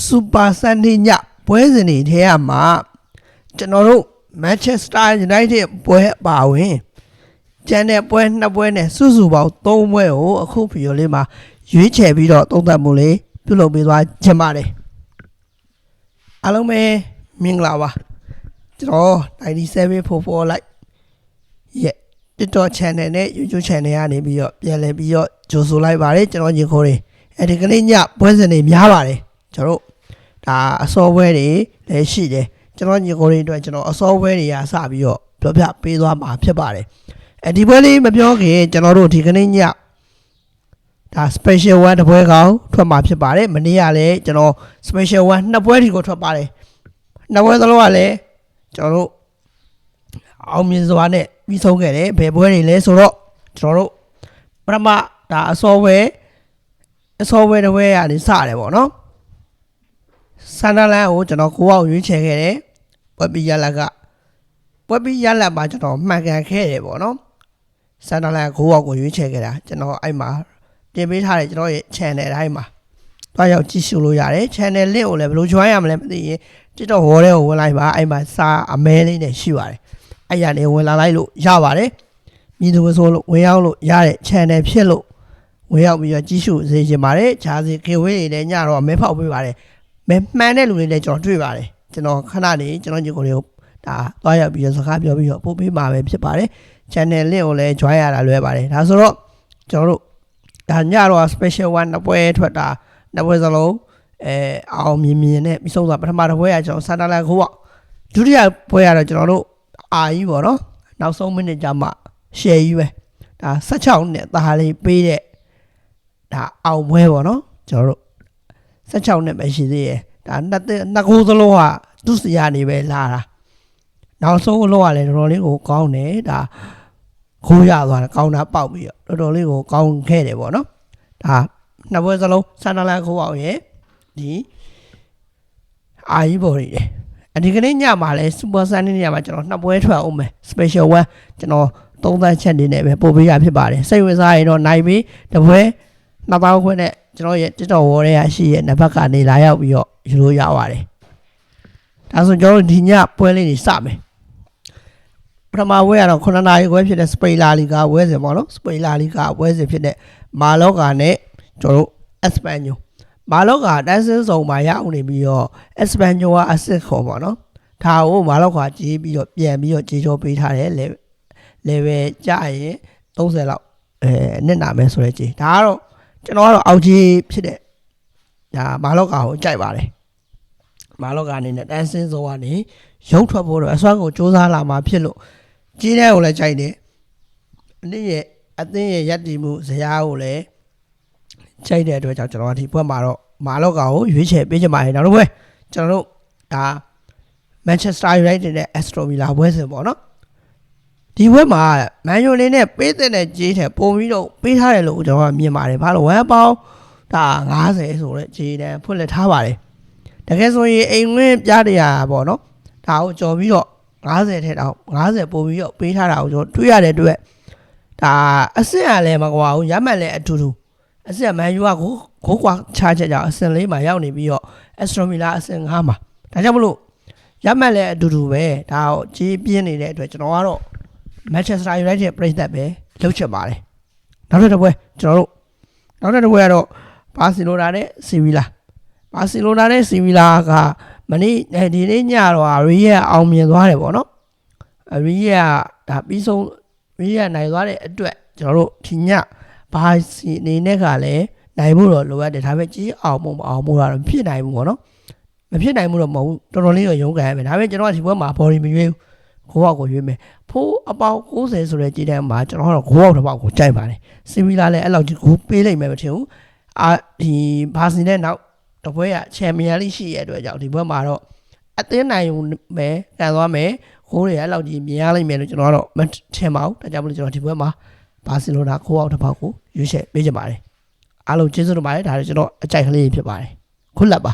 Super Sunday ညပွဲစဉ်တွေထဲမှာကျွန်တော်တို့ Manchester United ပွဲပါဝင်ကျန်တဲ့ပွဲ2ပွဲနဲ့စုစုပေါင်း3ပွဲကိုအခုဗီဒီယိုလေးမှာရွေးချယ်ပြီးတော့သုံးသပ်မှုလေးပြုလုပ်ပေးသွားခြင်းပါတယ်အားလုံးပဲမင်္ဂလာပါကျွန်တော်97 Football Live ရဲ့ TikTok channel နဲ့ YouTube channel ကနေပြီးတော့ပြန်လည်ပြီးတော့ကြိုဆိုလိုက်ပါတယ်ကျွန်တော်ညီကိုတွေအဲဒီကနေ့ညပွဲစဉ်တွေများပါတယ်ကျွန်တော်တို့ဒါအစောပွဲတွေလည်းရှိတယ်ကျွန်တော်ညီကိုတွေအတွက်ကျွန်တော်အစောပွဲတွေရာစပြီးတော့ပြောပြပေးသွားမှာဖြစ်ပါတယ်ဒီပွဲလေးမပြောခင်ကျွန်တော်တို့ဒီကနေ့ညဒါ special one တပွဲကောင်ထွက်မှာဖြစ်ပါတယ်မနေ့ကလည်းကျွန်တော် special one 2ပွဲဒီကိုထွက်ပါတယ်2ပွဲသလုံးကလည်းကျွန်တော်တို့အောင်မြင်စွာနဲ့ပြီးဆုံးခဲ့တယ်ဘယ်ပွဲတွေလဲဆိုတော့ကျွန်တော်တို့ပထမဒါအစောပွဲတစ်ပွဲကနေစတယ်ပေါ့နော်ဆန်ဒလန်ကိုကျွန်တော်9အောင်ရွေးချယ်ခဲ့တယ်ပွဲပြီးရလမှာကျွန်တော်မှန်ကန်ခဲ့တယ်ပေါ့နော်ဆန်ဒလန်9အောင်ကိုရွေးချယ်ခဲ့တာကျွန်တော်အဲ့မှာတင်ပေးထားတယ်ကျွန်တော်ရဲ့ channel တိုင်းမှာတွားရောက်ကြည့်ရှုလို့ရတယ် channel link ကိုလည်းဘယ်လို join ရမလဲမသိရင် TikTok ဝေါ်တဲ့ကိုဝင်လိုက်ပါအဲ့မှာစာအမဲလေးနဲ့ရှိပါတယ်အဲ့ရနေဝင်လာလိုက်လို့ရပါတယ်မြည်သူမဆိုလို့ဝင်ရောက်လို့ရတဲ့ channel ဖြစ်လို့ဝင်ရောက်ပြီးတော့ကြည့်ရှုစေချင်ပါတယ်ဂျာစီကေဝေးတွေလည်းညတော့မဲဖောက်ပေးပါတယ်မဲမှန်တဲ့လူတွေလည်းကျွန်တော်တွေ့ပါတယ်ကျွန်တော်ခဏနေကျွန်တော်ညီကိုတွေကိုဒါတွားရောက်ပြီးတော့စကားပြောပြီးတော့ပို့ပေးမှာပဲဖြစ်ပါတယ် channel link ကိုလည်း join ရတာလွယ်ပါတယ်ဒါဆိုတော့ကျွန်တော်တို့ဒါညတော့ special one နှစ်ပွဲထွက်တာနှစ်ပွဲစလုံးအောင်မြင်နဲ့ပြီးဆုံးသွားပထမတစ်ပွဲကကျွန်တော်ဆန်တာလန်ခိုးပေါ့ဒုတိယပွဲကတော့ကျွန်တော်တို့အာကြီးပေါ့နော်နောက်ဆုံးမိနစ်ကြာမှ share ကြီးပဲဒါ16နဲ့တာလေးပေးတဲ့ဒါအောင်ပွဲပေါ့နော်ကျွန်တော်တို့16နဲ့ပဲရှိသေးတယ်ဒါနှစ်ကိုစလုံးကသူ့စီရနေပဲလာတာနောက်ဆုံးအလုံးကလည်းတော်တော်လေးကိုကောင်းတယ်ဒါခိုးရသွားတယ်ကောင်းတာပေါက်ပြီးတော့တော်တော်လေးကိုကောင်းခဲ့တယ်ပေါ့နော်ဒါနှစ်ပွဲစလုံးဆန်ဒလန်ခိုးအောင်ရဲ့ဒီအာကြီးပေါ်နေတယ်ဒီကနေ့ညမှာလဲ Super Sunday ညမှာကျွန်တော်နှစ်ပွဲထွက်အောင်မယ် Special one ကျွန်တော်သုံးသပ်ချက်နေနဲ့ပဲပို့ပေးရဖြစ်ပါတယ်စိတ်ဝင်စားရင်တော့နိုင်ပြီတပွဲ2000ခွဲနဲ့ကျွန်တော်ရဲ့ TikTok ဝေါ်ထဲရရှိရဲ့နံပါတ်ကနေလာရောက်ပြီးတော့ယူလို့ရပါတယ်ဒါဆိုကျွန်တော်တို့ဒီညပွဲလေးတွေစမယ်ပထမဝဲကတော့9နာရီခွဲဖြစ်တဲ့စပိန်လာလီဂါဝဲစဉ်ပေါ့နော်စပိန်လာလီဂါဝဲစဉ်ဖြစ်တဲ့မာလော့ကာနဲ့ကျွန်တော်တို့အက်စပန်ညိုမာလော့ကာတန်းစင်းစုံမှာရအောင်နေပြီးတော့အက်စပန်ညိုကအစစ်ခေါ်ပေါ့နော်ဒါကိုမာလော့ကာကြီးပြီးတော့ပြန်ပြီးတော့ကြေချောပေးထားတယ်level ကြရင်30လောက်နစ်နာမယ်ဆိုတဲ့ကြေဒါကတော့ကျွန်တော်ကတော့အောက်ကြီးဖြစ်တဲ့ဒါမာလော့ကာကိုကြိုက်ပါတယ်မာလော့ကာအနေနဲ့တန်းစင်းစုံကနေရုပ်ထွက်ဖို့တော့အစွမ်းကိုစူးစမ်းလာမှာဖြစ်လို့ကြီးတဲ့ကိုလည်းကြိုက်တယ်အသင်းရဲ့ရပ်တည်မှုဇယားကိုလည်းကြိုက်တဲ့အတွက်ကြောင့်ကျွန်တော်ဒီဘက်မှာတော့မာလော့ကာကိုရွေးချယ်ပေးချင်ပါတယ်နောက်တစ်ပွဲကျွန်တော်တို့ဒါ Manchester United နဲ့ Aston Villa ပွဲစဉ်ပေါ့နော်ဒီဘက်မှာမန်ယူလေးနဲ့ပေးတဲ့ကြေးထက်ပုံပြီးတော့ပေးထားတယ်လို့ကျွန်တော်ကမြင်ပါတယ်ဘာလို့ဝမ်ပေါင်းဒါ90ဆိုတဲ့ကြေးတန်းဖွင့်လက်ထားပါတယ်တကယ်ဆိုရင်အိမ်ဝင်းပြားတရားပေါ့နော်ဒါကိုကြော်ပြီးတော့90ထက်တောင်90ပို့ပြီးတော့ပေးထားတာကိုကျွန်တော်တွေ့ရတဲ့အတွက်ဒါအဆင့်ကလည်းမကွာဘူးရမှတ်လည်းအတူတူအဆင့်မန်ယူကကိုကွာချားချက်ကြောင့်အဆင့်4မှာရောက်နေပြီးတော့ Aston Villa အဆင့်5မှာဒါကြောင့်မလို့ရမှတ်လည်းအတူတူပဲဒါကိုကြေးပြင်းနေတဲ့အတွက်ကျွန်တော်ကတော့ Manchester United ပြိသက်ပဲလှုပ်ချက်ပါတယ်နောက်တစ်ပွဲကျွန်တော်တို့နောက်တစ်ပွဲကတော့ဘာစီလိုနာနဲ့စီဗီလာကမနေ့ဒီနေ့ညတော့ရီးယာအောင်မြင်သွားတယ်ပေါ့နော်ရီးယာဒါပြီးဆုံးရီးယာနိုင်သွားတဲ့အတွက်ကျွန်တော်တို့ဒီညဘာစီအနေနဲ့ကလည်းနိုင်ဖို့တော့လိုအပ်တယ်ဒါပေမဲ့ကြီးအောင်မအောင်တော့ဖြစ်နိုင်ဘူးပေါ့နော်မဖြစ်နိုင်ဘူးတော့မဟုတ်ဘူးတော်တော်လေးတော့ရုန်းကန်ရမယ်ဒါပေမဲ့ကျွန်တော်ဒီဘက်မှာ body မရွေးဘူး9ကိုရွေးမယ်ဖိုးအပေါင်း90ဆိုတဲ့ကြေးတန်းမှာကျွန်တော်ကတော့9တစ်ပေါက်ကိုကြိုက်ပါတယ်စီဗီလာလည်းအဲ့လောက်ကြီးကိုပေးလိုက်မယ်မထင်ဘူးဒီဘာစီနဲ့နောက်တပွဲကချန်ပီယံလိရှိရဲ့အတွက်ကြောင့်ဒီဘက်မှာတော့အသင်းနိုင်မယ်ကန်သွားမယ်ခိုးတွေအဲ့လောက်ကြီးမြင်ရလိမ့်မယ်လို့ကျွန်တော်ကတော့မထင်ပါဘူးဒါကြောင့်မလို့ကျွန်တော်ဒီဘက်မှာဘာစီလိုနာ9တစ်ပေါက်ကိုရွေးချယ်ပေးချင်ပါတယ်အားလုံးကျေးဇူးတင်ပါတယ်ဒါလည်းကျွန်တော်အကြိုက်ကလေးဖြစ်ပါတယ်ခုလက်ပါ